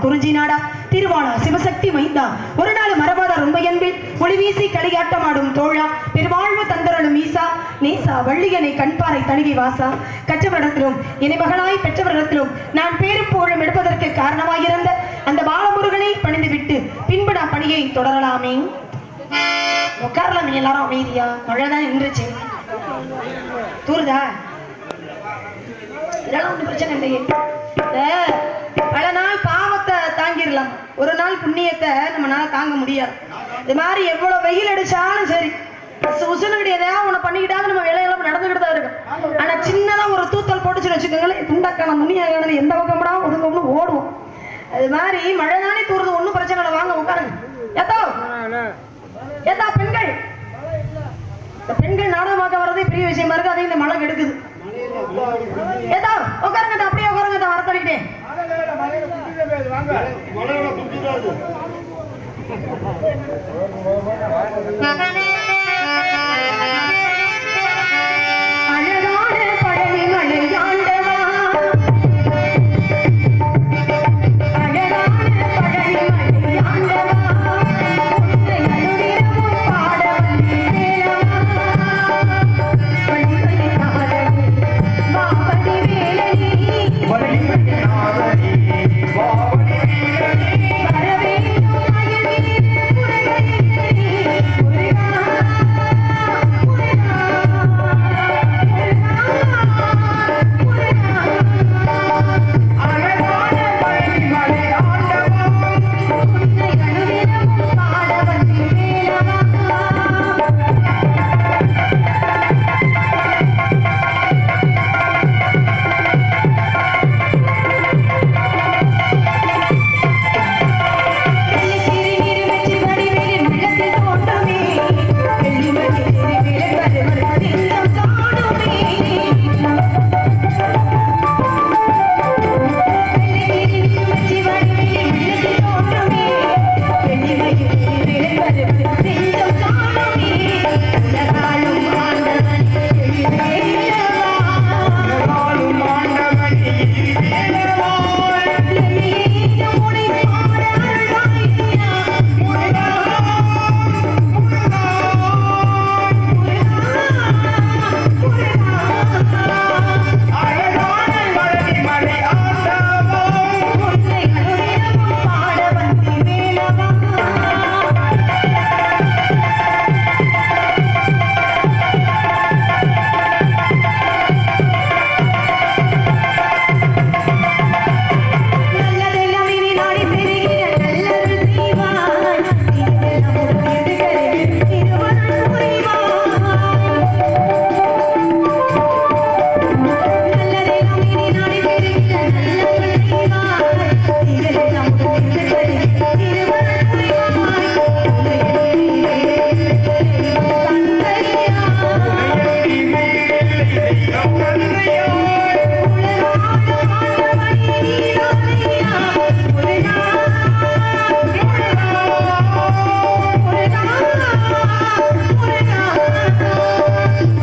குறிஞ்சி நாடா திருவாளா சிவசக்தி மைந்தா ஒரு நாள் மரபாத ரொம்ப என்பில் ஒளி வீசி களியாட்டமாடும் தோழா பெருவாழ்வு தந்தரலும் ஈசா நேசா வள்ளியனை கண்பாறை தழுவி வாசா கற்றவரிடத்திலும் இனி மகளாய் பெற்றவரிடத்திலும் நான் பேரும் புகழும் எடுப்பதற்கு காரணமாயிருந்த அந்த பாலமுருகனை பணிந்து விட்டு பின்பு நான் பணியை தொடரலாமே. உட்காரலாம் எல்லாரும் அமைதியா, மழைதான் நின்றுச்சு. தூருதா? இதெல்லாம் ஒன்றும் பிரச்சனை இல்லையே. பல நாள் பாவத்தை தாங்கிடலாம், ஒரு நாள் புண்ணியத்தை நம்மளால தாங்க முடியாது. இது மாதிரி எவ்வளவு வெயில் அடிச்சாலும் சரி உசுனுக்கிட்ட எதாவது ஒண்ணு பண்ணிக்கிட்டாலும் நம்ம வேலையெல்லாம் நடந்துகிட்டு தான் இருக்கும். ஆனா சின்னதா ஒரு தூத்தல் போட்டுச்சுன்னு வச்சுக்கோங்களேன், துண்டக்கான முனியாகானது எந்த பக்கம்டா ஒதுங்க ஓடுவோம். அது மாதிரி மழை தானே தூருது, ஒன்றும் பிரச்சனை இல்லை, வாங்க உட்காருங்க. ஏத்தோ ஏத்தா பெண்கள், இந்த பெண்கள் நாடகமாக்க வர்றதே பெரிய விஷயமா இருக்கு, அதையும் இந்த மழை கெடுக்குது. ஏதா உட்காருங்க, அப்படியே உட்காருங்க, வர தள்ளிட்டேன். அழகான பழனி மலை ஆண்டவா,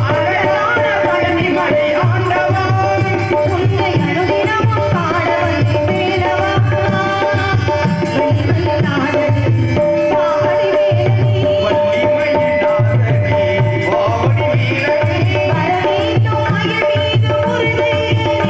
அழகான பழனி மலை ஆண்டவா, உன்னை அனுதினமும் பாட வந்தேன். வழிவழி நாதனே வாவடி வேலனே, வழிவழி நாதனே வாவடி வேலனே, வரவேண்டும் மயில் மீது முருகனே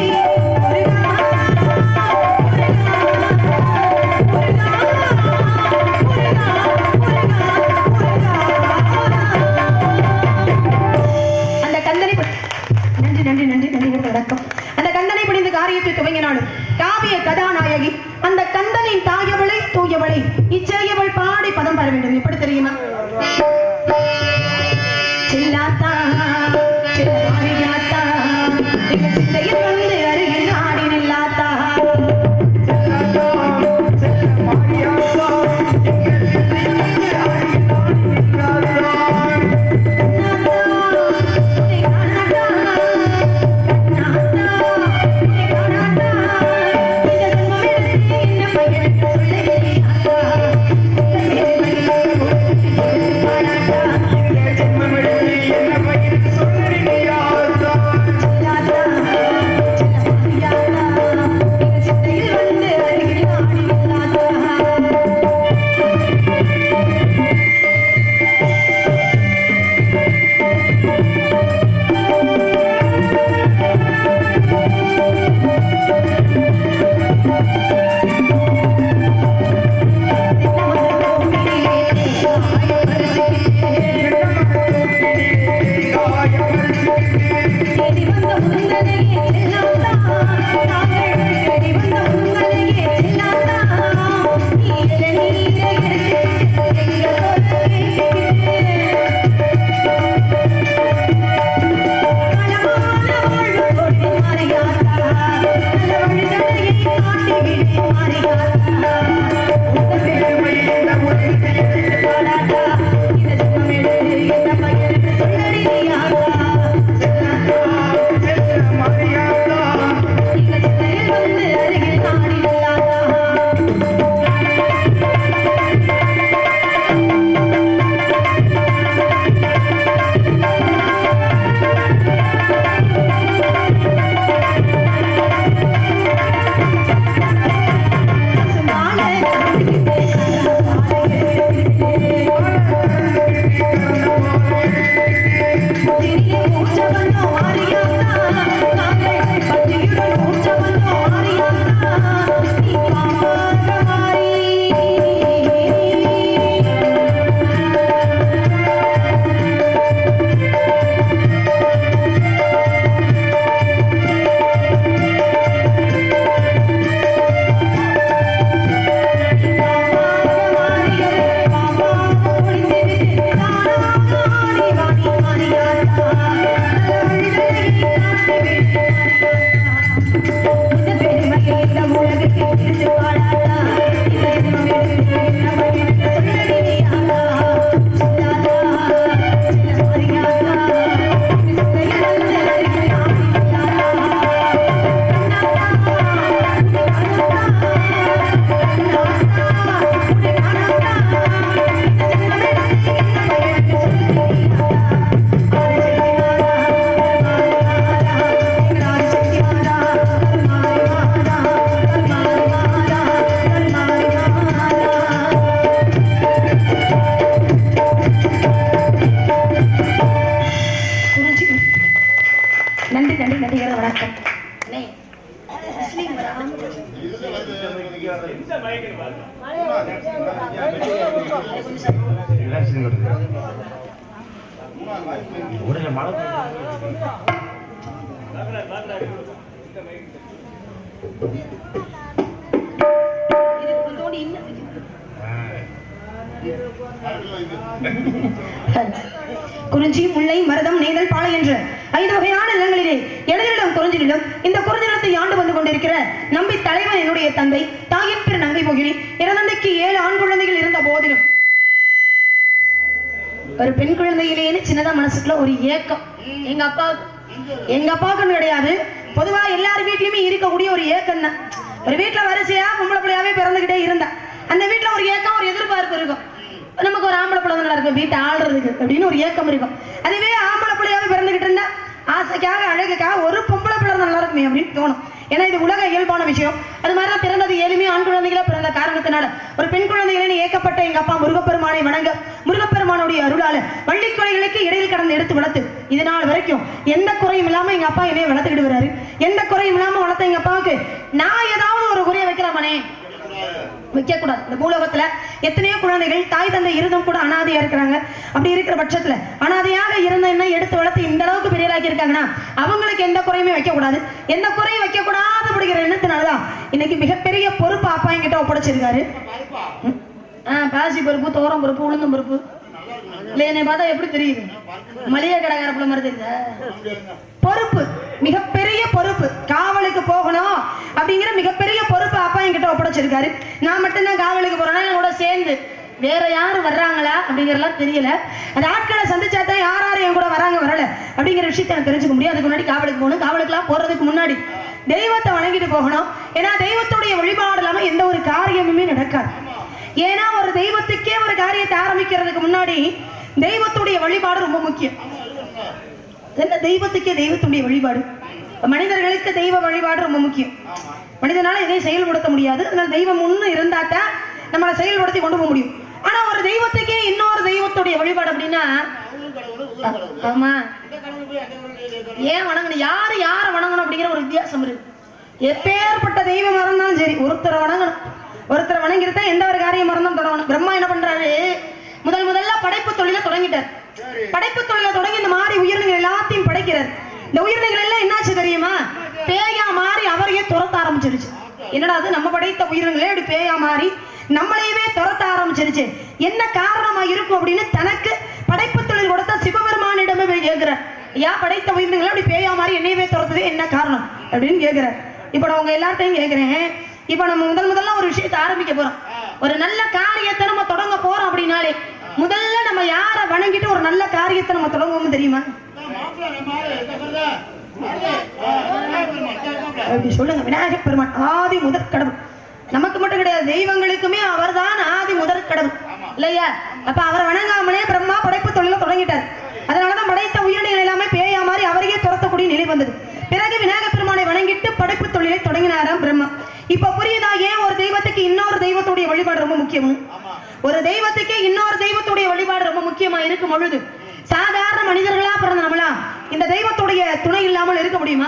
குறிஞ்சி, முல்லை, மருதம், நெய்தல், பாலை என்ற 5 வகையான நிலங்களிலே இடங்களிடம் குறிஞ்சிலும் இந்த குறிஞ்சிலத்தை ஆண்டு வந்து கொண்டிருக்கிற நம்பி தலைவன் என்னுடைய தந்தை. தாயின் பேர் நங்கை மோகினி. இறந்தந்தைக்கு 7 ஆண் குழந்தைகள் இருந்த போதிலும் ஒரு பெண் குழந்தையிலேன்னு சின்னதா மனசுக்குள்ள ஒரு ஏக்கம். எங்க அப்பாவுக்கு கிடையாது, பொதுவா எல்லார் வீட்லயுமே இருக்கக்கூடிய ஒரு ஏக்கம் தான். ஒரு வீட்டுல வரிசையா பொம்பளை பிள்ளையாவே பிறந்துகிட்டே இருந்தா அந்த வீட்டுல ஒரு ஏக்கம், ஒரு எதிர்பார்ப்பு இருக்கும். நமக்கு ஒரு ஆம்பளை பிள்ளை நல்லா இருக்கும் வீட்டை ஆள்றதுக்கு அப்படின்னு ஒரு ஏக்கம் இருக்கும். அதுவே ஆம்பளை பிள்ளையாவே பிறந்துகிட்டு இருந்தா ஆசைக்காக அழகுக்காக ஒரு பொம்பளை பிள்ளை நல்லா இருக்குமே அப்படின்னு தோணும். ஏன்னா இது உலக இயல்பான விஷயம். அது மாதிரிலாம் பிறந்தது 7 ஆண் குழந்தைகளா பிறந்த காரணத்தினால ஒரு பெண் குழந்தைகளை ஏக்கப்பட்ட எங்க அப்பா முருகப்பெருமானை வணங்க முருகப்பெருமானுடைய அருளால வள்ளிக்கொலைகளுக்கு இடையில் கடந்து எடுத்து வளர்த்து இது நாள் வரைக்கும் எந்த குறையும் இல்லாம எங்க அப்பா என்னைய வளர்த்துக்கிட்டு வராரு. எந்த குறையும் இல்லாம வளர்த்த எங்க அப்பாவுக்கு நான் ஏதாவது ஒரு குறைய வைக்கலாமனே? வைக்க கூடாது. இந்த பூலோகத்துல எத்தனையோ குழந்தைகள் தாய் தந்தை இருந்தும் கூட அனாதையா இருக்கிறாங்க. அப்படி இருக்கிற பட்சத்துல அனாதையாக இருந்த என்ன எடுத்து வளர்த்து இந்த அளவுக்கு பெரியலாக்கி இருக்காங்கன்னா அவங்களுக்கு எந்த குறையுமே வைக்க கூடாது. எந்த குறையும் வைக்க கூடாது அப்படிங்கிற எண்ணத்தினாலதான் இன்னைக்கு மிகப்பெரிய பொறுப்பு அப்பா என்கிட்ட ஒப்படைச்சிருக்காரு. பாசி பருப்பு, தோரம் பருப்பு, உளுந்தம் பருப்பு. இல்ல என்னை பார்த்தா எப்படி தெரியுது? மளிகை கடைக்காரப்புல மாதிரி தெரியுதா? பொறுப்பு, மிகப்பெரிய பொறுப்பு. காவலுக்கு போகணும் அப்படிங்கிற மிகப்பெரிய பொறுப்பு அப்பா என்கிட்ட ஒப்படைச்சிருக்காரு. நான் மட்டும்தான் காவலுக்கு போறேன்னா கூட சேர்ந்து வேற யாரும் வர்றாங்களா அப்படிங்கறதெல்லாம் தெரியல. அந்த ஆட்களை சந்திச்சாதான் யாரும் என் கூட வராங்க வரல அப்படிங்கிற விஷயத்தை எனக்கு தெரிஞ்சுக்க முடியும். அதுக்கு முன்னாடி காவலுக்கு போகணும். காவலுக்குலாம் போறதுக்கு முன்னாடி தெய்வத்தை வணங்கிட்டு போகணும். ஏன்னா தெய்வத்துடைய வழிபாடு இல்லாம எந்த ஒரு காரியமுமே நடக்காது. ஏன்னா ஒரு தெய்வத்துக்கே ஒரு காரியத்தை ஆரம்பிக்கிறதுக்கு முன்னாடி தெய்வத்துடைய வழிபாடு ரொம்ப முக்கியம். என்ன தெய்வத்துக்கே தெய்வத்துடைய வழிபாடு, மனிதர்களுக்கு தெய்வ வழிபாடு ரொம்ப முக்கியம். மனிதனால எதையும் செயல்படுத்த முடியாது. அதனால தெய்வம் ஒண்ணு இருந்தாத்தான் நம்மளை செயல்படுத்தி கொண்டு போக முடியும். ஆனா ஒரு தெய்வத்துக்கே இன்னொரு தெய்வத்துடைய வழிபாடு அப்படின்னா ஆமா ஏன் வணங்கணும், யாரு யார வணங்கணும் அப்படிங்கிற ஒரு வித்தியாசம் இருக்கு. எப்பேற்பட்ட தெய்வம் இருந்தாலும் சரி ஒருத்தரை வணங்கணும். ஒருத்தரை வணங்கிருந்தா எந்த ஒரு காரியம் இருந்தாலும் தொடங்கணும். பிரம்மா என்ன பண்றாரு, முதல்ல படைப்பு தொழில தொடங்கிட்டார். படைப்பு தொழில தொடங்கி இந்த மாதிரி உயிரினங்கள் எல்லாத்தையும் படைக்கிறார். இந்த உயிரினங்கள் எல்லாம் என்னாச்சு தெரியுமா? பேயா மாறி அவரையே துரத்த ஆரம்பிச்சிருச்சு. என்னடா அது, நம்ம படைத்த உயிரினங்களே அப்படி பேயா மாறி நம்மளையவே துரத்த ஆரம்பிச்சிருச்சு. என்ன காரணமா இருக்கும் அப்படின்னு தனக்கு படைப்பு தொழில் கொடுத்த சிவபெருமானிடமே போய் கேட்கிறார். யா படைத்த உயிரினங்களே அப்படி பேயா மாறி என்னையவே துரத்துது, என்ன காரணம் அப்படின்னு கேட்கிறார். இப்ப நான் உங்க எல்லார்ட்டையும் கேட்கிறேன், இப்ப நம்ம முதல்ல ஒரு விஷயத்தை ஆரம்பிக்க போறோம். ஒரு நல்ல காரியத்தை நம்ம தொடங்க போறோம் அப்படின்னாலே முதல்ல நம்ம யார வணங்கிட்டு ஒரு நல்ல காரியத்தை நம்ம தொடங்குவோம் தெரியுமா? சொல்லுங்க. விநாயகர் பெருமான் ஆதி முதற் கடவுள். நமக்கு மட்டும் கிடையாது, தெய்வங்களுக்குமே அவர் தான் ஆதி முதற் கடவுள் இல்லையா? அப்ப அவரை வணங்காமலே பிரம்மா படைப்பு தொழில தொடங்கிட்டார். அதனாலதான் படைத்த உயிரினங்கள் எல்லாமே பேயா மாதிரி அவரையே துரத்தக்கூடிய நிலை வந்தது. பிறகு விநாயகர் பெருமானை வணங்கிட்டு படைப்பு தொழிலை தொடங்கினாராம் பிரம்மா. இப்ப புரியுதா ஏன் ஒரு தெய்வத்துக்கு இன்னொரு தெய்வத்துடைய வழிபாடு ரொம்ப முக்கியம்? ஒரு தெய்வத்துக்கே இன்னொரு தெய்வத்துடைய வழிபாடு ரொம்ப முக்கியமா இருக்கும் பொழுது சாதாரண மனிதர்களா பிறந்த நம்மளா இந்த தெய்வத்துடைய துணை இல்லாமல் இருக்க முடியுமா?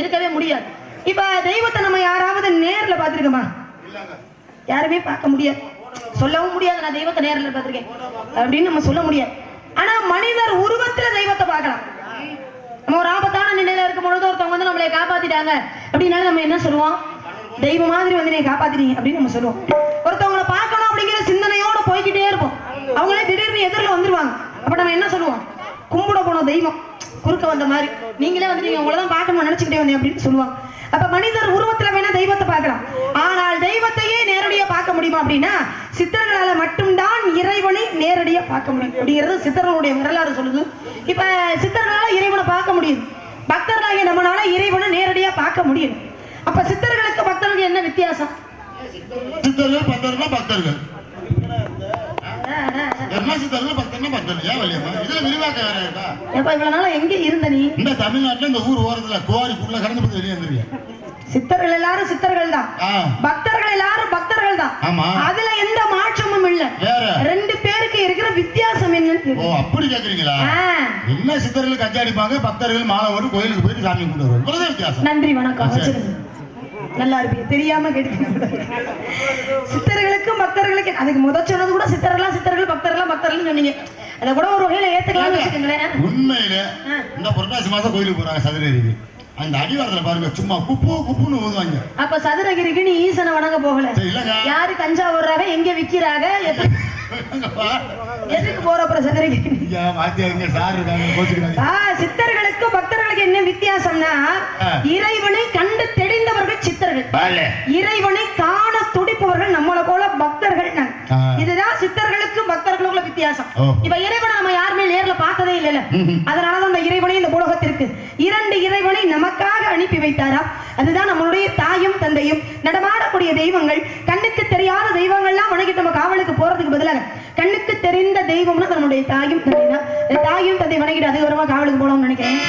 இருக்கவே முடியாது. இப்ப தெய்வத்தை நம்ம யாராவது நேர்ல பாத்திருக்கோமா? யாருமே பார்க்க முடியாது, சொல்லவும் முடியாது. நான் தெய்வத்தை நேர்ல பார்த்திருக்கேன் அப்படின்னு நம்ம சொல்ல முடியாது. ஆனா மனிதர் உருவத்துல தெய்வத்தை பார்க்கலாம். நம்ம ஒரு ஆபத்தான நிலையில இருக்கும் பொழுது ஒருத்தவங்க வந்து நம்மளை காப்பாத்திட்டாங்க அப்படின்னால நம்ம என்ன சொல்லுவோம்? தெய்வம் மாதிரி வந்து நீங்க காப்பாத்திட்டீங்க அப்படின்னு நம்ம சொல்லுவோம். ஒருத்தவங்களை பார்க்கணும் அப்படிங்கிற சிந்தனையோட போய்கிட்டே இருப்போம். அவங்களே திடீர்னு எதிரில் வந்துருவாங்க. அப்ப நம்ம என்ன சொல்லுவோம்? கும்பிட போனோம் தெய்வம் குறுக்க வந்த மாதிரி, நீங்களே வந்து நீங்க உங்களை தான் பார்க்கணும்னு நினைச்சுக்கிட்டே வந்தீங்க அப்படின்னு சொல்லுவாங்க. அப்ப மனிதர் உருவத்துல வேணா தெய்வத்தை பார்க்கலாம். ஆனால் தெய்வத்தையே நேரடியா பார்க்க முடியுமா அப்படின்னா சித்தர்களால மட்டும்தான் இறைவனை நேரடியா பார்க்க முடியும் அப்படிங்கிறது சித்தர்களுடைய வரலாறு சொல்லுது. இப்ப சித்தர்களால இறைவனை பார்க்க முடியும், பக்தர்களாகிய நம்மளால இறைவனை நேரடியா பார்க்க முடியும். அப்ப சித்தர்களுக்கு பக்தர்களுக்கு என்ன வித்தியாசம்? சித்தர்கள் பக்தர்கள் பக்தர்கள் எங்க இருந்த நீ? இந்த தமிழ்நாட்டுல இந்த ஊர் ஓரத்துல கோரிக்குள்ள கடந்து வெளியே வந்துருக்கீங்க. சித்தர்கள் எல்லாரும் சித்தர்கள் தான், பக்தர்கள் எல்லாரும் பக்தர்கள் தான். அதுல எந்த மாற்றமும் இல்ல. ரெண்டு பேருக்கு இருக்கிற வித்தியாசம் என்ன? ஓ அப்படி கேக்குறீங்களா? என்ன சித்தர்கள் கஞ்சி அடிப்பாங்க, பக்தர்கள் மாலை ஓட்டு கோயிலுக்கு போயிட்டு சாமி கும்பிட்டு வருவாங்க. வித்தியாசம். நன்றி, வணக்கம். நல்லா இருப்பீங்க, தெரியாம கேட்டு. சித்தர்களுக்கும் பக்தர்களுக்கு அதுக்கு முதல் சொன்னது கூட சித்தர்கள் பக்தர்கள் சொன்னீங்க. அதை கூட ஒரு வகையில ஏத்துக்கலாம்னு வச்சுக்கோங்களேன். உண்மையில இந்த புரட்டாசி மாசம் கோயிலுக்கு போறாங்க சதுரகிரிக்கு. அந்த அடிவாரத்துல பாருங்க சும்மா குப்புன்னு ஊதுவாங்க. அப்ப சதுரகிரிக்கு நீ ஈசனை வணங்க போகல. யாரு கஞ்சா ஓடுறாங்க, எங்க விக்கிறாங்க, எதுக்கு போற சதுரகிரி? சித்தர்களுக்கும் பக்தர்களுக்கு என்ன வித்தியாசம்னா, இறைவனை கண்டு தெரிந்தவர்கள் சித்தர்கள், இறைவனை காண துடிப்பவர்கள் நம்மள போல பக்தர்கள். இதுதான் சித்தர்களுக்கும் பக்தர்களுக்குள்ள வித்தியாசம். இப்ப இறைவனை நம்ம யாருமே நேர்ல பார்த்ததே இல்ல, அதனாலதான் அந்த இறைவனை இந்த உலகத்திற்கு 2 இறைவனை நமக்காக அனுப்பி வைத்தாரா. அதுதான் நம்மளுடைய தாயும் தந்தையும். நடமாடக்கூடிய தெய்வங்கள், கண்ணுக்கு தெரியாத தெய்வங்கள்லாம் வணங்கிட்டு நம்ம காவலுக்கு போறதுக்கு பதிலாக கண்ணுக்கு தெரிந்த தெய்வம்னா நம்மளுடைய தாயும் தந்தை தான். தாயும் தந்தை வணங்கிட்டு அதுக்கப்புறமா காவலுக்கு போனோம்னு நினைக்கிறேன்.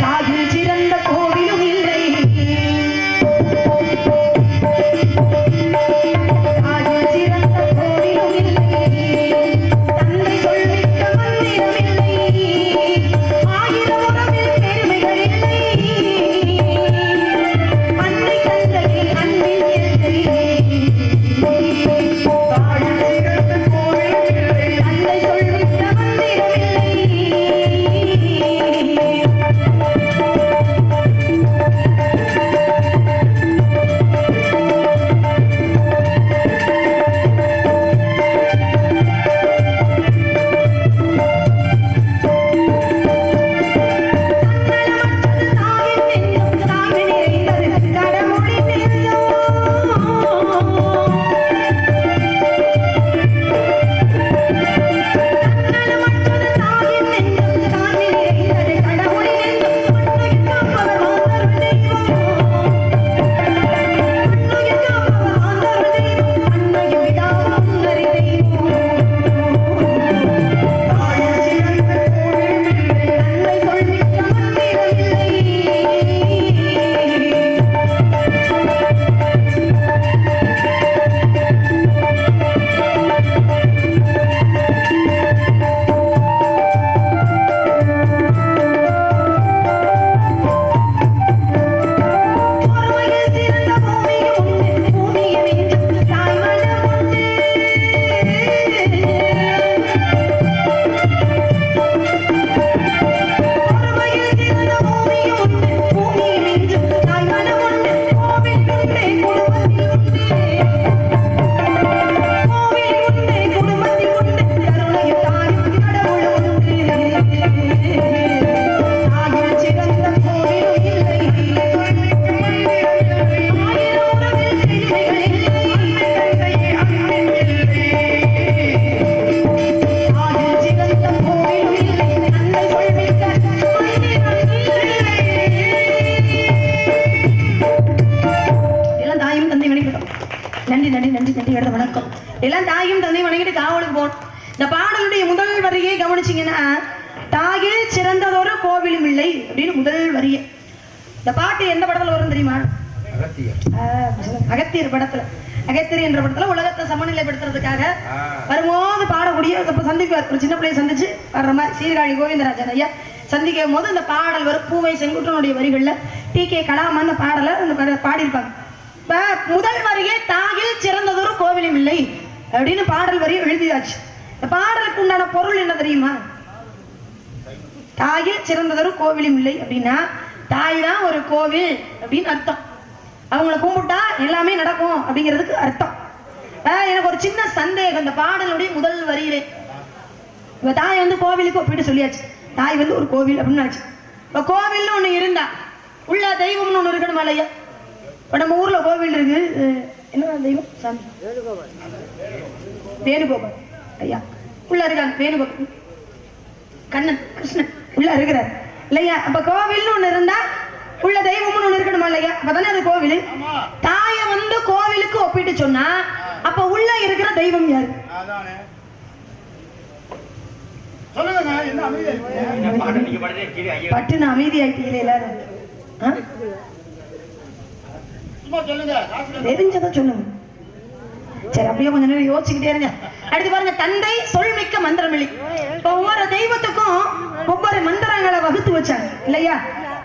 தாயும் சிறந்த கோவிலும் இல்லை, வணக்கம். எல்லாம் தாயும் தந்தையும் வணங்கிட்டு காவலுக்கு போகணும். இந்த பாடலுடைய முதல் வரியை கவனிச்சீங்கன்னா, தாயில் சிறந்ததொரு கோவிலும் இல்லை அப்படின்னு முதல் வரியை. இந்த பாட்டு எந்த படத்துல வரும் தெரியுமா? அகத்தியர் படத்துல. அகத்தியர் என்ற படத்துல உலகத்தை சமநிலைப்படுத்துறதுக்காக வரும்போது பாடக்கூடிய சந்திப்பார். ஒரு சின்ன பிள்ளையை சந்திச்சு வர்ற மாதிரி சீர்காழி கோவிந்தராஜன் ஐயா சந்திக்கும் போது இந்த பாடல் வரும். பூவை செங்குட்டனுடைய வரிகள்ல டி.கே. கலாம் அந்த பாடலை பாடியிருப்பாங்க. முதல் வரியே தாயில் சிறந்ததொரு கோவிலும் இல்லை அப்படின்னு பாடல் வரியை எழுதியாச்சு. இந்த பாடலுக்கு உண்டான பொருள் என்ன தெரியுமா? தாயில் சிறந்ததொரு கோவிலும் இல்லை அப்படின்னா தாய் தான் ஒரு கோவில் அப்படின்னு அர்த்தம். அவங்கள கும்பிட்டா எல்லாமே நடக்கும் அப்படிங்கிறதுக்கு அர்த்தம். எனக்கு ஒரு சின்ன சந்தேகம் இந்த பாடலுடைய முதல் வரியிலே. இப்ப தாய் வந்து கோவிலுக்கு ஒப்பிட்டு சொல்லியாச்சு. தாய் வந்து ஒரு கோவில் அப்படின்னு ஆச்சு. இப்ப கோவில்னு ஒண்ணு இருந்தா உள்ள தெய்வம்னு ஒண்ணு இருக்கணுமா இல்லையா? இப்ப நம்ம ஊர்ல கோவில் இருக்கு. என்ன தெய்வம்? சாமி வேணுகோபால் ஐயா உள்ள இருக்காங்க. வேணுகோபால் கண்ணன் கிருஷ்ணன் உள்ள இருக்கிறார் இல்லையா? அப்ப கோவில்னு ஒண்ணு இருந்தா உள்ள தெய்வம்னு ஒண்ணு இருக்கணுமா இல்லையா? அப்பதானே அது கோவில். தாய வந்து கோவிலுக்கு ஒப்பிட்டு சொன்னா அப்ப உள்ள இருக்கிற தெய்வம் யாரு? பட்டுன்னு அமைதியாயிட்டீங்களே எல்லாரும். தெரிஞ்சதை சொல்லுங்க. சரி, அப்படியே கொஞ்ச நேரம் யோசிச்சுக்கிட்டே இருங்க. அடுத்து பாருங்க, தந்தை சொல்மிக்க மந்திரமில்லை. இப்ப ஒவ்வொரு தெய்வத்துக்கும் ஒவ்வொரு மந்திரங்களை வகுத்து வச்சாங்க இல்லையா?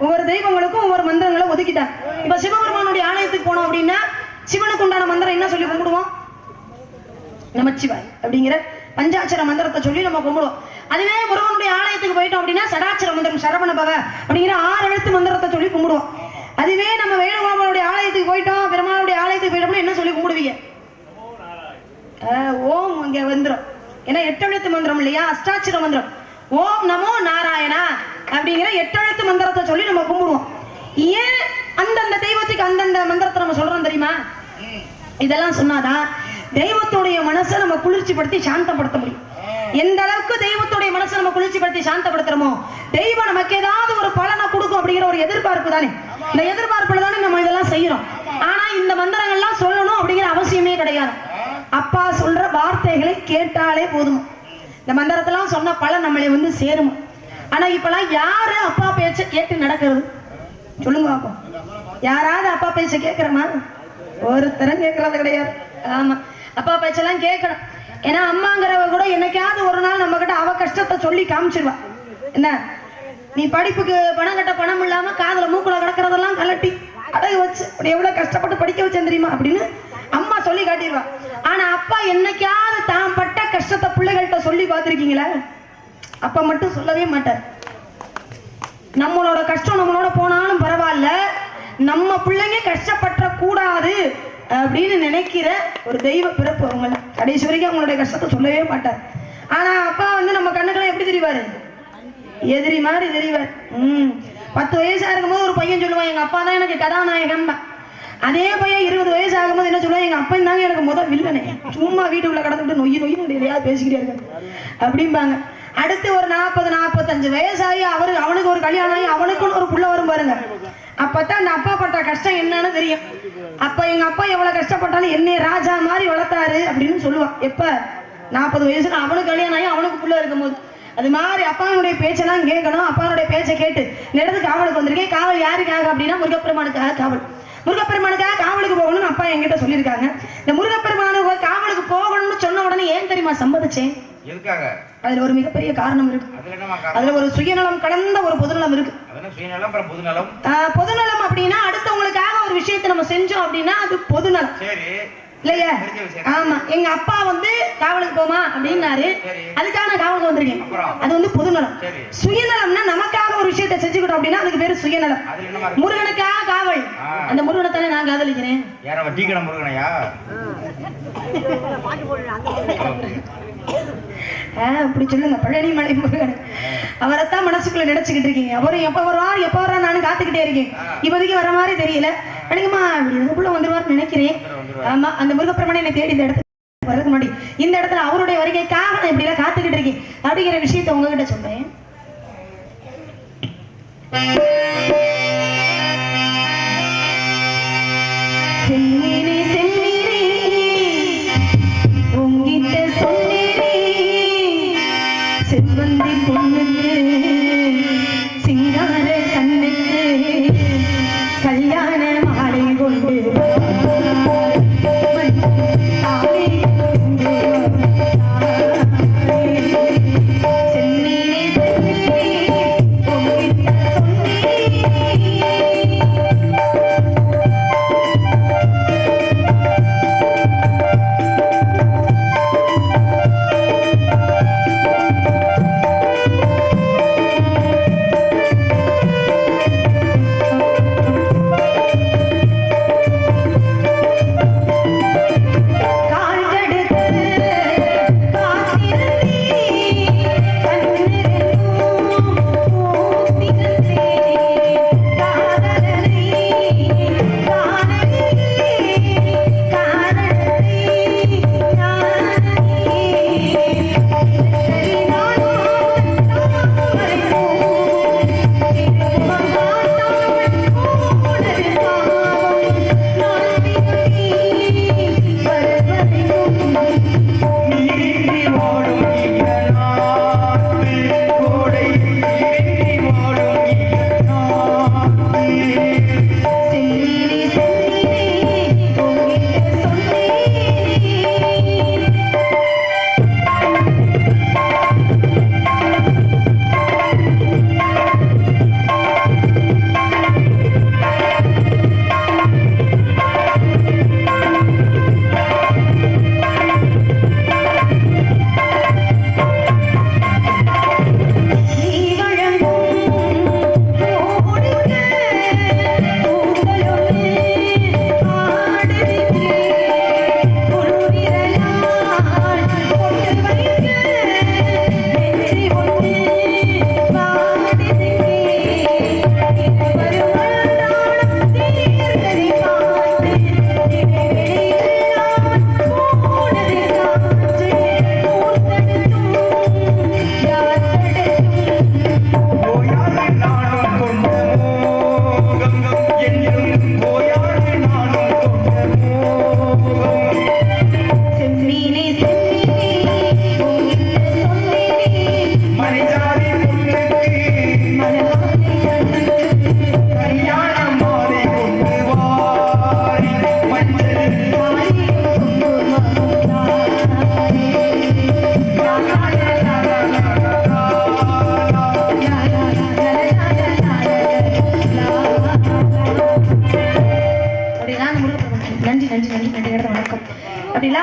ஒவ்வொரு தெய்வங்களுக்கும் ஒவ்வொரு மந்திரங்களை ஒதுக்கிட்டாங்க. இப்ப சிவபெருமானுடைய ஆலயத்துக்கு போனோம் அப்படின்னா சிவனுக்கு உண்டான மந்திரம் என்ன சொல்லி கும்பிடுவோம்? நமச்சிவாய் அப்படிங்கிற பஞ்சாட்சர மந்திரத்தை சொல்லி நம்ம கும்பிடுவோம். அதுவே முருகனுடைய ஆலயத்துக்கு போயிட்டோம் அப்படின்னா சடாட்சர மந்திரம் சரவண பவ அப்படிங்கிற 6 எழுத்து மந்திரத்தை சொல்லி கும்பிடுவோம். அதுவே நம்ம வேணுகோபாலுடைய ஆலயத்துக்கு போயிட்டோம், பெருமாளுடைய ஆலயத்துக்கு போயிட்டோம்னா என்ன சொல்லி கும்பிடுவீங்க? ஓம் இங்க வந்துடும். ஏன்னா 8 எழுத்து மந்திரம் இல்லையா, அஷ்டாட்சர மந்திரம். ஓம் நமோ நாராயணா அப்படிங்கிற 8 எழுத்து மந்திரத்தை சொல்லி நம்ம கும்பிடுவோம். ஏன் அந்தந்த தெய்வத்துக்கு அந்தந்த மந்திரத்தை நம்ம சொல்றோம் தெரியுமா? இதெல்லாம் சொன்னாதான் தெய்வத்துடைய மனசை நம்ம குளிர்ச்சிப்படுத்தி சாந்தப்படுத்த முடியும். எந்த அளவுக்கு தெய்வத்துடைய மனசை நம்ம குளிர்ச்சிப்படுத்தி சாந்தப்படுத்துறோமோ தெய்வம் நமக்கு ஏதாவது ஒரு பலனை கொடுக்கும் அப்படிங்கிற ஒரு எதிர்பார்ப்பு தானே. இந்த எதிர்பார்ப்புல தானே நம்ம இதெல்லாம் செய்யறோம். ஆனா இந்த மந்திரங்கள்லாம் சொல்லணும் அப்படிங்கிற அவசியமே கிடையாது. அப்பா சொல்ற வார்த்தைகளை கேட்டாலே போதும். இந்த மந்திரத்தெல்லாம் சொன்ன பலன் நம்மளை வந்து சேரும். ஆனா இப்பெல்லாம் யாரு அப்பா பேச்ச கேட்டு நடக்கிறது சொல்லுங்க பாப்போம். யாராவது அப்பா பேச்ச கேட்கிறோமா? ஒருத்தரும் கேட்கறது கிடையாது. ஆமா, அப்பா பேச்செல்லாம் கேட்கணும். ஏன்னா அம்மாங்கிறவ கூட என்னைக்காவது ஒரு நாள் நம்ம கிட்ட அவ கஷ்டத்தை சொல்லி காமிச்சிருவா. என்ன, நீ படிப்புக்கு பணம் கட்ட பணம் இல்லாம காதுல மூக்குல கிடக்கிறதெல்லாம் கலட்டி அடகு வச்சு அப்படி எவ்வளவு கஷ்டப்பட்டு படிக்க வச்சேன் தெரியுமா அப்படின்னு அம்மா சொல்லி காட்டிடுவா. ஆனா அப்பா என்னைக்காவது தான் பட்ட கஷ்டத்தை பிள்ளைகள்கிட்ட சொல்லி பார்த்திருக்கீங்களா? அப்பா மட்டும் சொல்லவே மாட்டார். நம்மளோட கஷ்டம் நம்மளோட போனாலும் பரவாயில்ல, நம்ம பிள்ளைங்க கஷ்டப்பட்ட கூடாது அப்படின்னு நினைக்கிற ஒரு தெய்வ பிறப்பு அவங்கள. கடைசி வரைக்கும் அவங்களுடைய கஷ்டத்தை சொல்லவே மாட்டார். ஆனா அப்பா வந்து நம்ம கண்ணுக்கெல்லாம் எப்படி தெரிவாரு? எதிரி மாதிரி தெரிவார். 10 வயசா இருக்கும்போது ஒரு பையன் சொல்லுவான், எங்க அப்பா தான் எனக்கு கதாநாயகன் தான். அதே பையன் 20 வயசு ஆகும்போது என்ன சொல்லுவான், எங்க அப்பா தாங்க எனக்கு முதல் வில்லனே, சும்மா வீட்டுக்குள்ள கடந்துட்டு நொய் நொய்னு எதையாவது பேசிக்கிட்டே இருக்காங்க அப்படிம்பாங்க. அடுத்து ஒரு 40-45 வயசாகி அவனுக்கு ஒரு கல்யாணம் ஆகி அவனுக்குன்னு ஒரு புள்ள வரும் பாருங்க. அப்பதான் அந்த அப்பா பட்ட கஷ்டம் என்னன்னு தெரியும். அப்ப எங்க அப்பா எவ்வளவு கஷ்டப்பட்டாலும் என்னை ராஜா மாதிரி வளர்த்தாரு அப்படின்னு சொல்லுவான். எப்ப 40 வயசுல அவனுக்கு கல்யாணம் ஆகி அவனுக்கு புள்ள இருக்கும் போது. அது மாதிரி அப்பாவுடைய பேச்செல்லாம் கேட்கணும். அப்பாவுடைய பேச்சை கேட்டு இடது காவலுக்கு வந்திருக்கேன். காவல் யாருக்காக அப்படின்னா முருகப்பெருமானுக்காக காவல். முருகப்பெருமானுக்காக காவலுக்கு போகணும்னு அப்பா என்கிட்ட சொல்லியிருக்காங்க. இந்த முருகப்பெருமானுக்கு காவலுக்கு போகணும்னு சொன்ன உடனே ஏன் தெரியுமா சம்மதிச்சேன்? அதுல ஒரு மிகப்பெரிய காரணம் இருக்கு. அதுல ஒரு சுயநலம் கலந்த ஒரு பொதுநலம் இருக்கு. பொதுநலம் அப்படின்னா அடுத்தவங்களுக்காக ஒரு விஷயத்தை நம்ம செஞ்சோம் அப்படின்னா அது பொதுநலம் இல்லையா? ஆமா, எங்க அப்பா வந்து காவலுக்கு போமா அப்படின்னாரு, அதுக்காக நான் காவலுக்கு வந்திருக்கேன். அது வந்து பொதுநலம். சுயநலம்னா நமக்காக ஒரு விஷயத்தை செஞ்சுக்கிட்டோம் அப்படின்னா அதுக்கு பேரு சுயநலம். முருகனுக்காக காவல், அந்த முருகனைத்தானே நான் காதலிக்கிறேன். அப்படி சொல்லுங்க, பழனிமலை முருகன். அவரைத்தான் மனசுக்குள்ள நினைச்சுக்கிட்டு இருக்கீங்க. அவரும் எப்ப வர்றா நானும் காத்துக்கிட்டே இருக்கேன். இப்போதைக்கு வர மாதிரி தெரியல. அடிக்குமா இதுக்குள்ள வந்துருவாருன்னு நினைக்கிறேன். ஆமா, அந்த முருகப்பெருமானை என்னை தேடி இந்த இடத்துல வரதுக்கு முன்னாடி இந்த இடத்துல அவருடைய வருகைக்காக நான் இப்படி எல்லாம் காத்துக்கிட்டு இருக்கேன் அப்படிங்கிற விஷயத்த உங்ககிட்ட சொல்றேன். உங்கிட்ட சொன்னேனே செவ்வந்தி பொண்ணுக்கு சிங்கார கண்ணுக்கு கல்யாண மாலை கொண்டு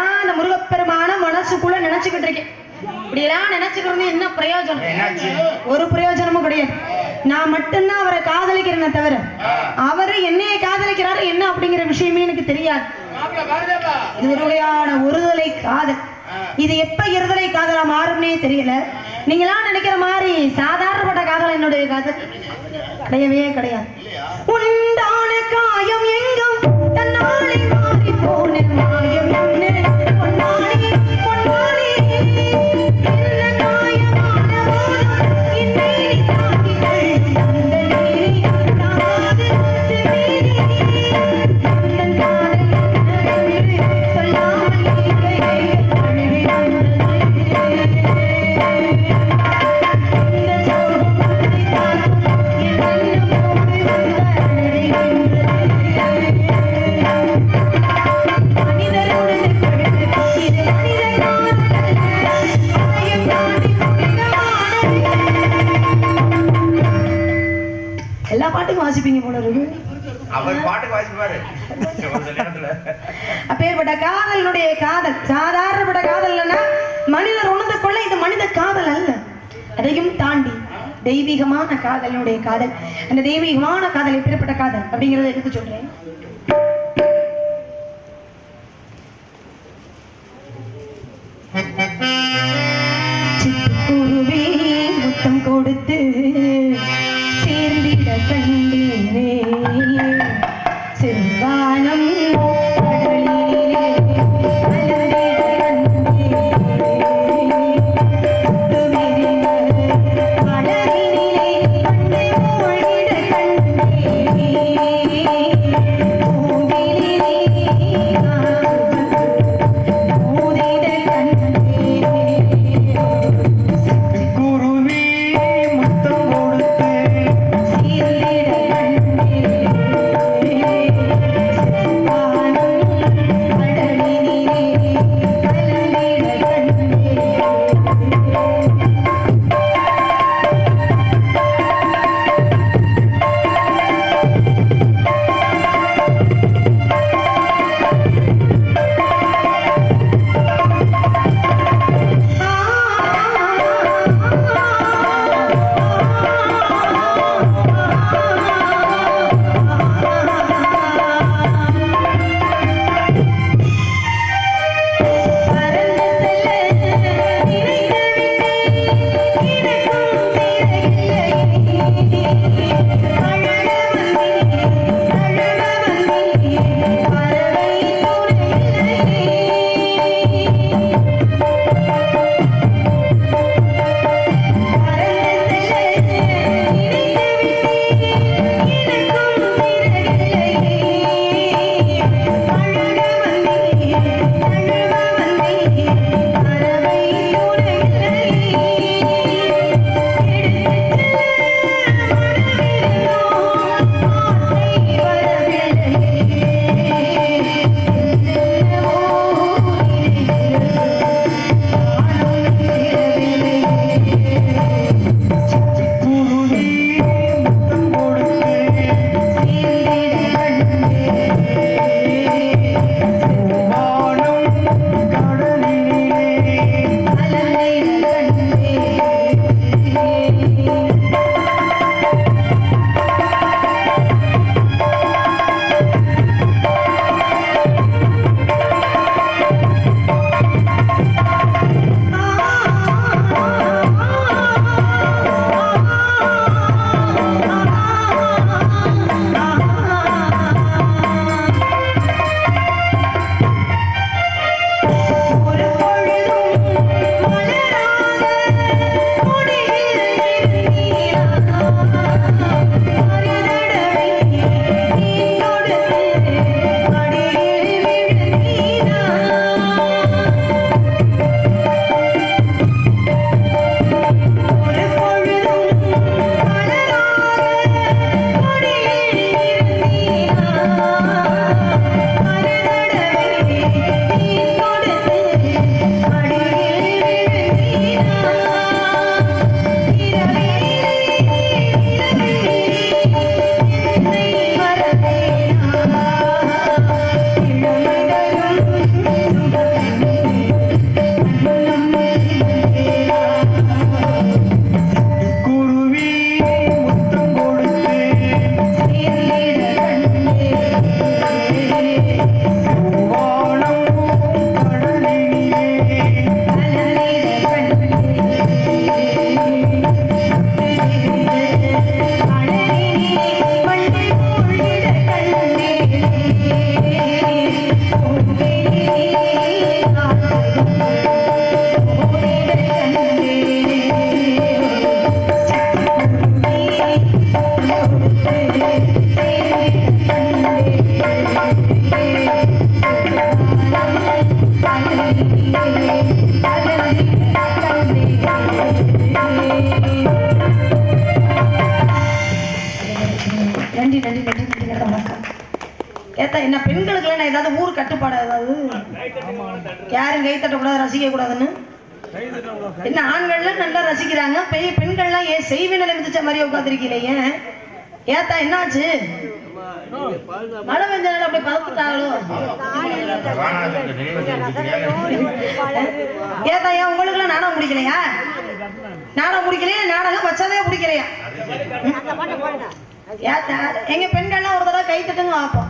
இப்படியெல்லாம் அந்த முருகப்பெருமான மனசுக்குள்ள நினைச்சுக்கிட்டு இருக்கேன். இப்படியெல்லாம் நினைச்சுக்கிறது என்ன பிரயோஜனம்? ஒரு பிரயோஜனமும் கிடையாது. நான் மட்டும்தான் அவரை காதலிக்கிறேனே தவிர அவரு என்னைய காதலிக்கிறாரு என்ன அப்படிங்கிற விஷயமே எனக்கு தெரியாது. இது ஒரு வகையான ஒருதலை காதல். இது எப்ப இருதலை காதலா மாறும்னே தெரியல. நீங்களாம் நினைக்கிற மாதிரி சாதாரணப்பட்ட காதல் என்னுடைய காதல் கிடையவே கிடையாது. உண்டான காயம் எங்கும் தன்னாலே மாறி போன மாயம் என்ன பொன்னாடி பொன்னாடி என்ன காயமான போதும் என்னை தாங்கி அந்த நீரை தாங்காது செவீரி அந்த காதல் என்ன சொல்லாமல் அழுவி எல்லா பாட்டுக்கும் வாசிப்பீங்க போல இருக்கு. அவர் பாட்டுக்கு வாசிப்பாரு. அப்பேற்பட்ட காதலினுடைய காதல் சாதாரணப்பட்ட காதல் இல்லைன்னா மனிதர் உணர்ந்து கொள்ள இது மனித காதல் அல்ல. அதையும் தாண்டி தெய்வீகமான காதலினுடைய காதல். அந்த தெய்வீகமான காதல் எப்பேற்பட்ட காதல் அப்படிங்கறத எடுத்து சொல்றேன். சிட்டுக்குருவி முத்தம் கொடுத்து சேர்ந்திட கண்டேனே செவ்வானம் கடலிலே மலர்ந்திட கண்டேனே துவிரிந்த மலரினிலே கண்டு மூழ்கிட கண்டேனே பூவினிலே மூதிட கண்டேனே குருவி முத்தம் நன்றி நன்றி நன்றி நன்றி வணக்கம். ஏத்தா என்ன பெண்களுக்கு ஏதாவது ஊர் கட்டுப்பாடு ஏதாவது யாரும் கை தட்டக்கூடாது ரசிக்க கூடாதுன்னு என்ன ஆண்கள்லாம் நல்லா ரசிக்கிறாங்க பெண்கள்லாம் ஏன் செய்வினில மிதிச்ச மாதிரி உட்காந்துருக்கீங்க ஏத்தா என்னாச்சு மழை பெஞ்ச நாள் அப்படி பதத்துட்டாங்களோ ஏத்தா ஏன் உங்களுக்கு எல்லாம் நாடகம் பிடிக்கலையா நாடகம் பிடிக்கலையா நாடகம் வச்சதே பிடிக்கலையா ஏத்தா எங்க பெண்கள்லாம் ஒரு தடவை கை தட்டுங்க பார்ப்போம்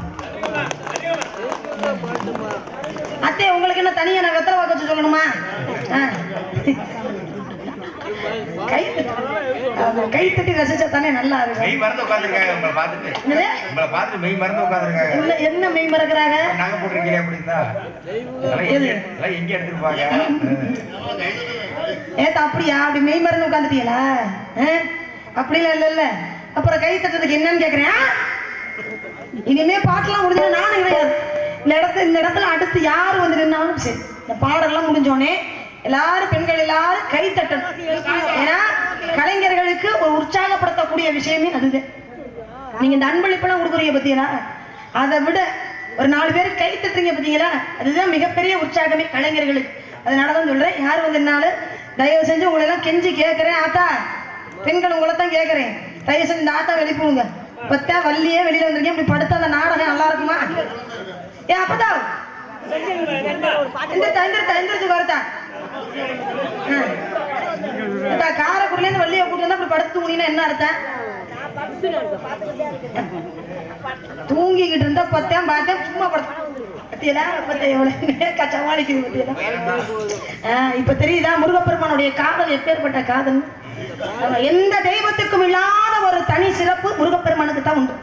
அத்தே உங்களுக்கு என்ன தனியா நான் வெத்தலை வாக்க வச்சு சொல்லணுமா கை தட்டி ரசிச்சா தானே நல்லா இருக்கு. மெய் மறந்து உட்கார்ந்திருக்காங்க உங்களை பார்த்துட்டு மெய் மறந்து உட்கார்ந்திருக்காங்க. என்ன மெய் மறக்கிறாங்க? நாங்க போட்டிருக்கீங்க அப்படின்னா எங்க எடுத்துருப்பாங்க. ஏத்தா அப்படியா அப்படி மெய் மறந்து உட்காந்துட்டீங்களா? அப்படிலாம் இல்ல. அப்புறம் கை தட்டுறதுக்கு என்னன்னு கேக்குறேன். இனிமே பாட்டெல்லாம் முடிஞ்சா நானும் கிடையாது இந்த இடத்துல அடுத்து யாரு வந்து நின்னாலும் சரி இந்த பாடெல்லாம் முடிஞ்சோடனே எல்லாரும் பெண்கள் எல்லாரும் கை தட்டணும். ஏன்னா கலைஞர்களுக்கு ஒரு உற்சாகப்படுத்தக்கூடிய விஷயமே அதுதான். நீங்க இந்த அன்பளிப்பெல்லாம் கொடுக்குறீங்க பத்தீங்களா, அதை விட ஒரு 4 பேர் கை தட்டுறீங்க பத்தீங்களா, அதுதான் மிகப்பெரிய உற்சாகமே கலைஞர்களுக்கு. அதனாலதான் சொல்றேன், யார் வந்திருந்தாலும் தயவு செஞ்சு உங்களை எல்லாம் கெஞ்சி கேட்கிறேன். ஆத்தா பெண்கள் உங்களை தான் கேட்கிறேன், தயவு செஞ்சு இந்த ஆத்தா வெளிப்புங்க. பத்தா வள்ளியே வெளியில வந்திருக்கேன், இப்படி படுத்த அந்த நாடகம் நல்லா இருக்குமா? ஏன் அப்பதான் எந்திரிச்சு வரத்தா காரைக்குடில இருந்து வள்ளியை கூட்டு வந்தா அப்படி படுத்து தூங்கினா என்ன அர்த்தம்? தூங்கிக்கிட்டு இருந்தா பத்தேன் பார்த்தேன் சும்மா சமாளிக்குது. இப்ப தெரியுதா முருகப்பெருமானுடைய காதல் எப்பேற்பட்ட காதல். எந்த தெய்வத்துக்கும் இல்லாத ஒரு தனி சிறப்பு முருகப்பெருமானுக்கு தான் உண்டு.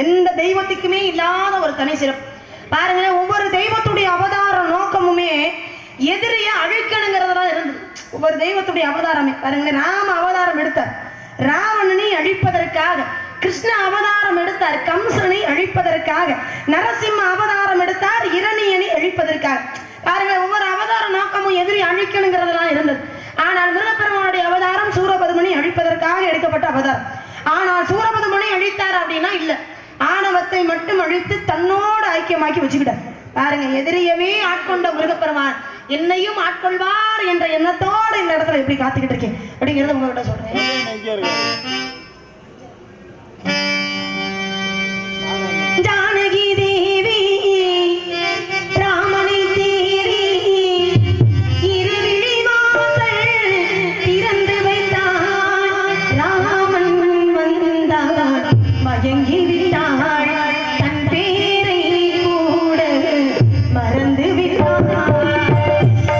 எந்த தெய்வத்துக்குமே இல்லாத ஒரு தனி சிறப்பு. பாருங்க, ஒவ்வொரு தெய்வத்துடைய அவதார நோக்கமுமே எதிரிய அழிக்கணுங்கிறதெல்லாம் இருந்து. ஒவ்வொரு தெய்வத்துடைய அவதாரமே பாருங்க, ராம அவதாரம் எடுத்தார் ராவணனை அழிப்பதற்காக, கிருஷ்ண அவதாரம் எடுத்தார் கம்சனை அழிப்பதற்காக, நரசிம்ம அவதாரம் எடுத்தார் இரணியனை அழிப்பதற்காக. பாருங்க, ஒவ்வொரு அவதார நோக்கமும் எதிரி அழிக்கணுங்கிறதெல்லாம் இருந்தது. ஆனால் முருகப்பெருமானுடைய அவதாரம் சூரபதுமனை அழிப்பதற்காக எடுக்கப்பட்ட அவதாரம். ஆனால் சூரபதுமனை அழித்தார் அப்படின்னா இல்ல, ஆணவத்தை மட்டும் அழித்து தன்னோடு ஐக்கியமாக்கி வச்சுக்கிட்டார். பாருங்க, எதிரியவே ஆட்கொண்ட முருகப்பெருமான் என்னையும் ஆட்கொள்வார் என்ற எண்ணத்தோடு இந்த இடத்துல எப்படி காத்துக்கிட்டு இருக்கேன் அப்படிங்கறத உங்ககிட்ட சொல்றேன். ஜானகி தேவி ராமனை தேடி இருவிழி வாசல் திறந்து வைத்தார். ராமன் வந்தார், மயங்கி விட்டாள், தன் பேரை கூட மறந்து விட்டார்.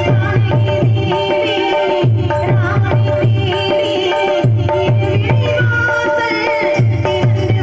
ஜானகி தேவி ராமனை தேடி இருவிழி வாசல் திறந்து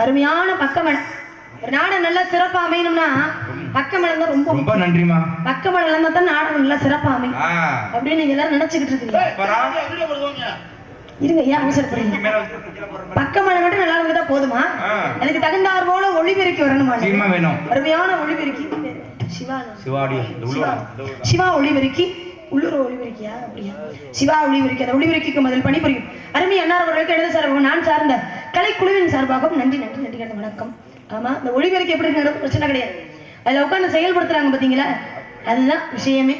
அருமையான பக்கமலம். ஒரு நாடகம் நல்லா சிறப்பா அமையணும்னா பக்கமலம் தான் ரொம்ப ரொம்ப நன்றிமா. பக்கமலம் இருந்தா தான் நாடகம் நல்லா சிறப்பா அமையும் அப்படின்னு நீங்க எல்லாரும் நினைச்சுக்கிட்டு இருக்கீங்க. இருங்க, ஏன் அவசரப்படுறீங்க? பக்கமலம் மட்டும் நல்லா இருந்துட்டா போதுமா? அதுக்கு தகுந்தாற் போல ஒளிபெருக்கி வரணுமா? வேணும். அருமையான ஒளிபெருக்கி சிவா சிவா ஒளிபெருக்கி உள்ளூர் ஒளிபெருக்கியா? அப்படியா? சிவா ஒளிபெருக்கி. அந்த ஒளிபெருக்கிக்கு முதல் பணிபுரியும் அருமை அன்னார் அவர்களுக்கு இடது சார்பாக நான் சார்ந்த கலைக்குழுவின் சார்பாகவும் நன்றி நன்றி நன்றி கண்ட வணக்கம். ஆமா, இந்த ஒளிபெருக்கி எப்படி இருக்கிறது பிரச்சனை கிடையாது. அதுல உட்காந்து செயல்படுத்துறாங்க பாத்தீங்களா, அதுதான் விஷயமே.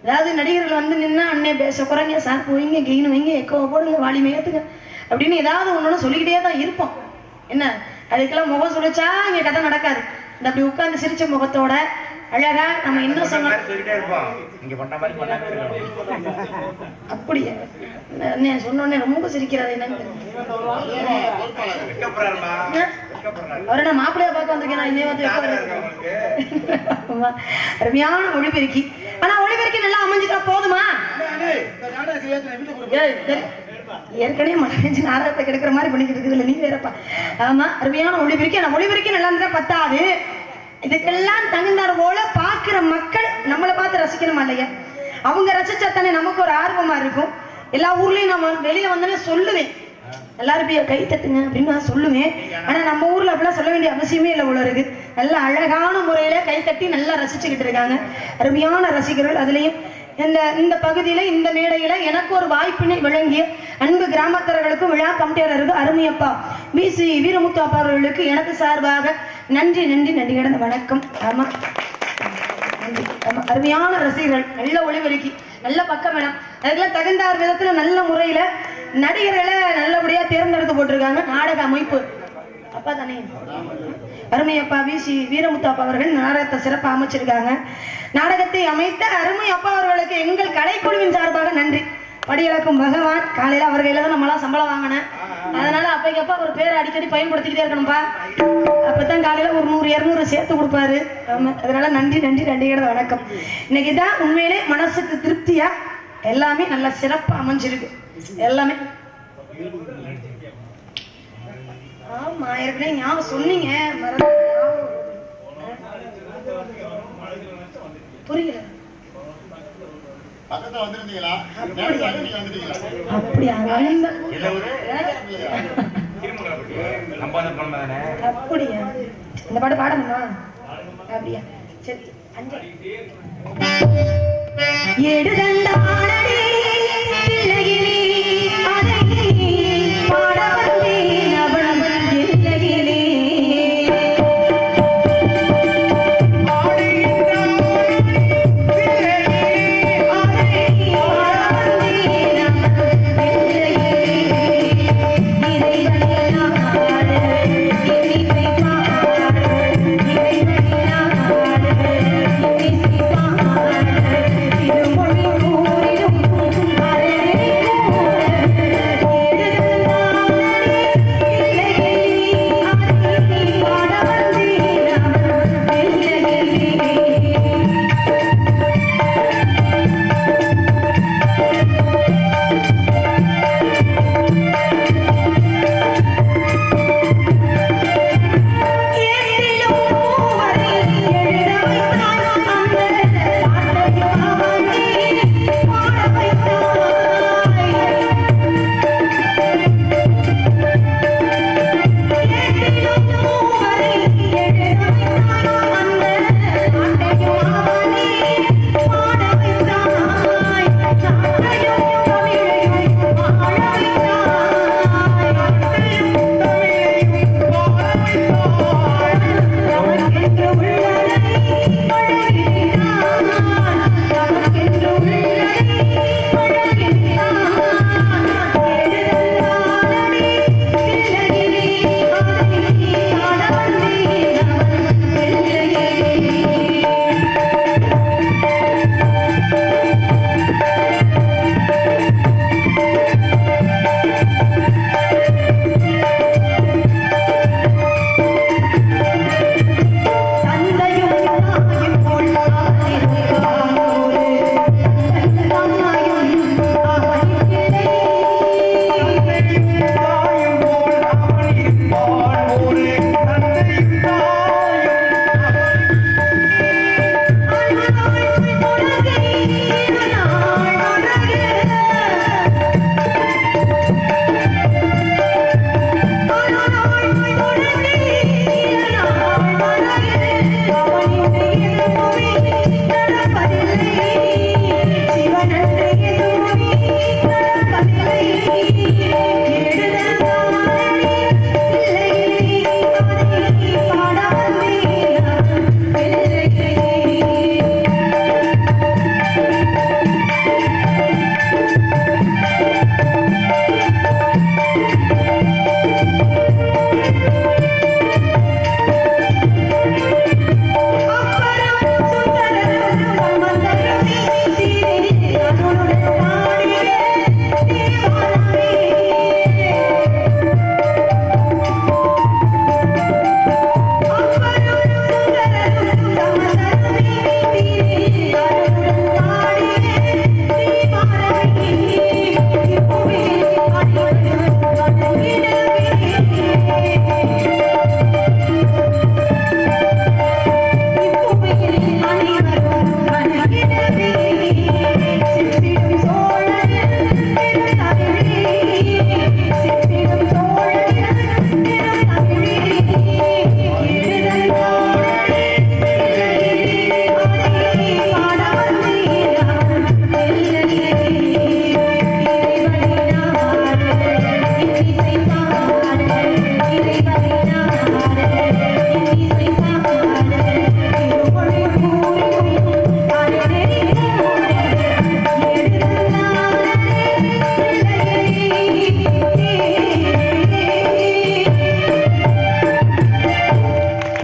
அதாவது நடிகர்கள் வந்து நின்னா அண்ணே பேச குறைங்க, சார்பு வைங்க, கெயின் வைங்க, எக்கோ போடுங்க, வாலி மேத்துங்க அப்படின்னு ஏதாவது ஒன்று சொல்லிக்கிட்டே தான் இருப்போம். என்ன அதுக்கெல்லாம் முகம் சுழிச்சா இங்க கதை நடக்காது. இந்த அப்படி உட்கார்ந்து சிரிச்ச முகத்தோட அழகா நம்ம என்ன சொன்னோம் அப்படியே சொன்னோடனே ரொம்ப சிரிக்கிறாரு. என்னன்னு அவரை நான் மாப்பிள்ளையா பார்க்க வந்திருக்கேன். அருமையான ஒளிபெருக்கி. ஆனா ஒளிபெருக்கி நல்லா அமைஞ்சுட்டா போதுமா? ஏற்கனவே மழை பெஞ்சு நாரத்தை கெடுக்கிற மாதிரி பண்ணிக்கிட்டு இருக்குது இல்லை நீ வேறப்பா. ஆமா, அருமையான ஒளிபெருக்கி. ஆனா ஒளிபெருக்கி நல்லா இருந்தா பத்தாது. இதுக்கெல்லாம் தகுந்தார் போல பார்க்கிற மக்கள் நம்மளை பார்த்து ரசிக்கணுமா இல்லையா? அவங்க ரசிச்சா தானே நமக்கு ஒரு ஆர்வமா இருக்கும். எல்லா ஊர்லயும் நம்ம வெளியில வந்தோன்னே சொல்லுவேன், எல்லாரும் போய் கை தட்டுங்க அப்படின்னு நான் சொல்லுவேன். ஆனா நம்ம ஊர்ல அப்படிலாம் சொல்ல வேண்டிய அவசியமே இல்லை போல இருக்கு. நல்ல அழகான முறையில கை தட்டி நல்லா ரசிச்சுக்கிட்டு இருக்காங்க அருமையான ரசிகர்கள். அதுலயும் இந்த பகுதியில இந்த மேடையில எனக்கு ஒரு வாய்ப்பினை வழங்கிய அன்பு கிராமத்தர்களுக்கும் விழா கமிட்டியாளருக்கு அருமையப்பா பிசி வீரமுத்து அப்பா அவர்களுக்கு எனக்கு சார்பாக நன்றி நன்றி நன்றி கிடந்த வணக்கம். ஆமா, அருமையான ரசிகர்கள், நல்ல ஒளிபெருக்கி, நல்ல பக்கமேளம், அதுக்கெல்லாம் தகுந்தார் விதத்துல நல்ல முறையில நடிகர்களை நல்லபடியா தேர்ந்தெடுத்து போட்டிருக்காங்க. நாடக அமைப்பு அப்பா தானே அருமையப்பா பிசி வீரமுத்து அப்பா அவர்கள் நாடகத்தை சிறப்பாக அமைச்சிருக்காங்க. நாடகத்தை அமைத்த அருமை அப்பா அவர்களுக்கு எங்கள் கலைக்குழுவின் சார்பாக நன்றி. படியளக்கும் பகவான் காலையில அவர் கையில தான் நம்மளாம் சம்பளம் வாங்கினேன். அதனால அப்பைக்கப்பா ஒரு பேரை அடிக்கடி பயன்படுத்திக்கிட்டே இருக்கணும்பா. அப்பதான் காலையில ஒரு 100-200 சேர்த்து கொடுப்பாரு. அதனால நன்றி நன்றி நன்றி வணக்கம். இன்னைக்கு தான் உண்மையிலே மனசுக்கு திருப்தியா எல்லாமே நல்ல சிறப்பா அமைஞ்சிருக்கு எல்லாமே. ஆமா, ஏற்கனவே ஞாபகம் சொன்னீங்க, புரியல. பக்கத்துல வந்திருந்தீங்களா? அப்படியா? அப்படியா? இந்த பாட்டு பாடணுமா? அப்படியா? சரி, எடுதண்டானடி பிள்ளையிலே அதை பாட வந்தேன் அவள் எல்லையிலே. திருமொழி கூறிடும்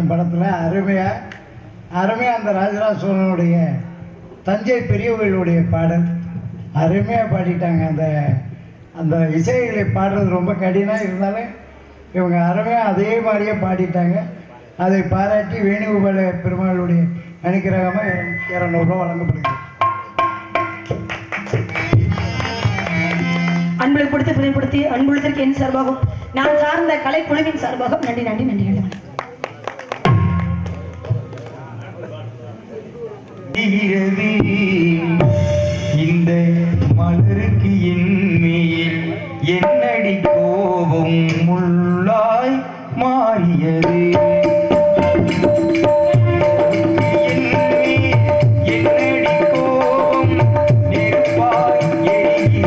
ராஜராஜன் படத்தில் அருமையாக அந்த ராஜராஜ சோழனுடைய தஞ்சை பெரியவர்களுடைய பாடல் அருமையாக பாடிட்டாங்க. அந்த இசைகளை பாடுறது ரொம்ப கடினம் இருந்தாலும் இவங்க அருமையாக அதே மாதிரியே பாடிட்டாங்க. அதை பாராட்டி வேணுகோபால பெருமாளுடைய அனுக்கிரகமாக 200 ரூபா வழங்கப்படுகிறது. அன்பளை கொடுத்து புதைப்படுத்தி அன்புள்ளதற்கு என் சார்பாகவும் நான் சார்ந்த கலைக்குழுவின் சார்பாகவும் நன்றி நன்றி நன்றி நன்றி. இந்த மலருக்கு என் மேல் என்னடி கோபம் முள்ளாய் மாறியது. என்னடி கோபம் முள்ளாய் மாறியது.